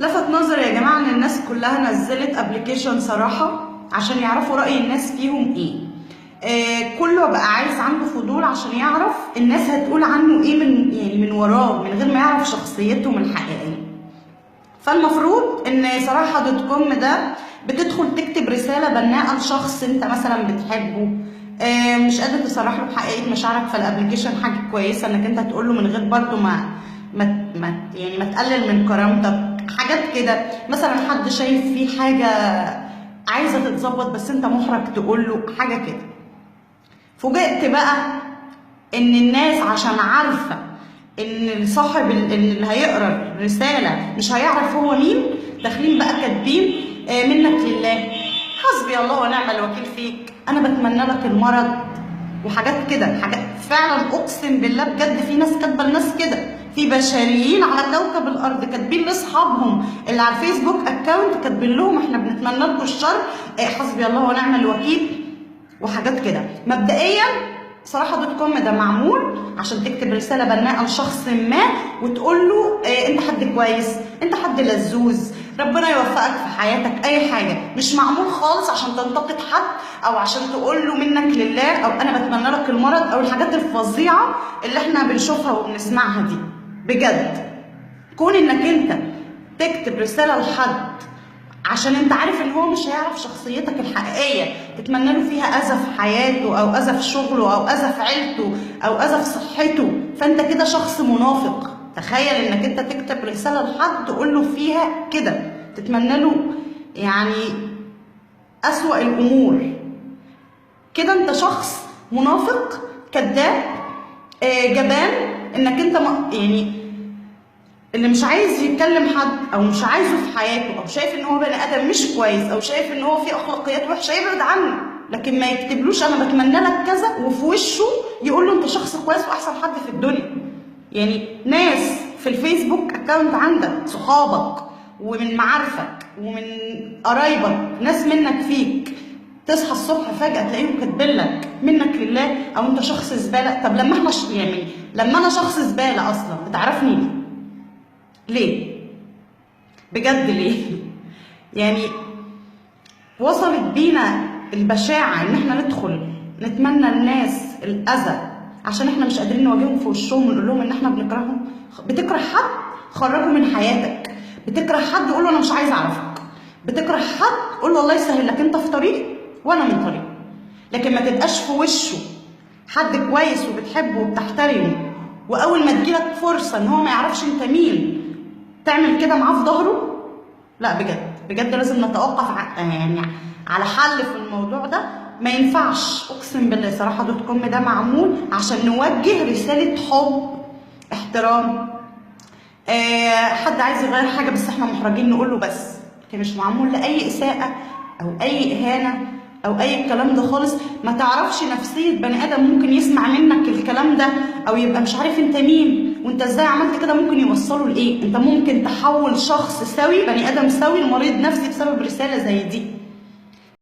لفت نظري يا جماعه ان الناس كلها نزلت ابلكيشن صراحه عشان يعرفوا راي الناس فيهم ايه. كله بقى عايز عنده فضول عشان يعرف الناس هتقول عنه ايه من وراه، من غير ما يعرف شخصيتهم الحقيقيه. فالمفروض ان صراحه دوت كوم ده بتدخل تكتب رساله بناءه لشخص انت مثلا بتحبه، مش قادر تصرح له بحقيقه مشاعرك، فالابلكيشن حاجه كويسه انك انت تقول له من غير برضو ما تقلل من كرامتك. حاجات كده مثلا حد شايف فيه حاجه عايزه تتظبط بس انت محرج تقول له حاجه كده. فوجئت بقى ان الناس عشان عارفه ان صاحب اللي هيقرا الرساله مش هيعرف هو مين، داخلين بقى كاتبين منك لله، حسبي الله ونعم الوكيل فيك، انا بتمنى لك المرض، وحاجات كده. حاجات فعلا اقسم بالله بجد في ناس كاتبه لناس كده، في بشريين على كوكب الارض كاتبين لاصحابهم اللي على الفيسبوك اكونت، كاتبين لهم احنا بنتمنى لكم الشر، حسبي الله ونعم الوكيل وحاجات كده. مبدئيا صراحه دوت كوم ده معمول عشان تكتب رساله بناءه لشخص ما وتقول له انت حد كويس، انت حد لزوز، ربنا يوفقك في حياتك، اي حاجه. مش معمول خالص عشان تنتقد حد او عشان تقول له منك لله او انا بتمنى لك المرض او الحاجات الفظيعه اللي احنا بنشوفها وبنسمعها دي. بجد كون انك انت تكتب رساله لحد عشان انت عارف ان هو مش هيعرف شخصيتك الحقيقيه، تتمنى له فيها اذى في حياته او اذى في شغله او اذى في عيلته او اذى في صحته، فانت كده شخص منافق. تخيل انك انت تكتب رساله لحد تقول له فيها كده، تتمنى له يعني اسوأ الامور. كده انت شخص منافق كذاب جبان، انك انت يعني اللي مش عايز يتكلم حد او مش عايزه في حياته او شايف ان هو بني ادم مش كويس او شايف ان هو فيه اخلاقيات وحشه يبعد عنه، لكن ما يكتبلوش انا بتمنى لك كذا وفي وشه يقول له انت شخص كويس واحسن حد في الدنيا. يعني ناس في الفيسبوك اكونت عندك صحابك ومن معارفك ومن قرايبك ناس منك فيك، تصحى الصبح فجأة تلاقيهم كاتبين لك منك لله او انت شخص زبالة. طب لما احنا يعني لما انا شخص زبالة اصلا بتعرفني ليه؟ بجد ليه؟ يعني وصلت بينا البشاعة ان احنا ندخل نتمنى الناس الاذى عشان احنا مش قادرين نواجههم في وشهم ونقول لهم ان احنا بنكرههم. بتكره حد خرجه من حياتك، بتكره حد قول له انا مش عايز اعرفك، بتكره حد قول له الله يسهل لك انت في طريق وانا من طريق. لكن ما تبقاش في وشه حد كويس وبتحبه وبتحترمه واول ما تجيلك فرصه ان هو ما يعرفش انت مين تعمل كده معاه في ظهره. لا بجد لازم نتوقف يعني على حل في الموضوع ده. ما ينفعش اقسم بالله. صراحه دوت كوم ده معمول عشان نوجه رساله حب احترام. حد عايز يغير حاجه بس احنا محرجين نقول له بس، لكن مش معمول لاي اساءه او اي اهانه او اي الكلام ده خالص. ما تعرفش نفسيه بني ادم ممكن يسمع منك الكلام ده او يبقى مش عارف انت مين وانت ازاي عملت كده، ممكن يوصله لايه. انت ممكن تحول شخص سوي، بني ادم سوي، لمريض نفسي بسبب رساله زي دي.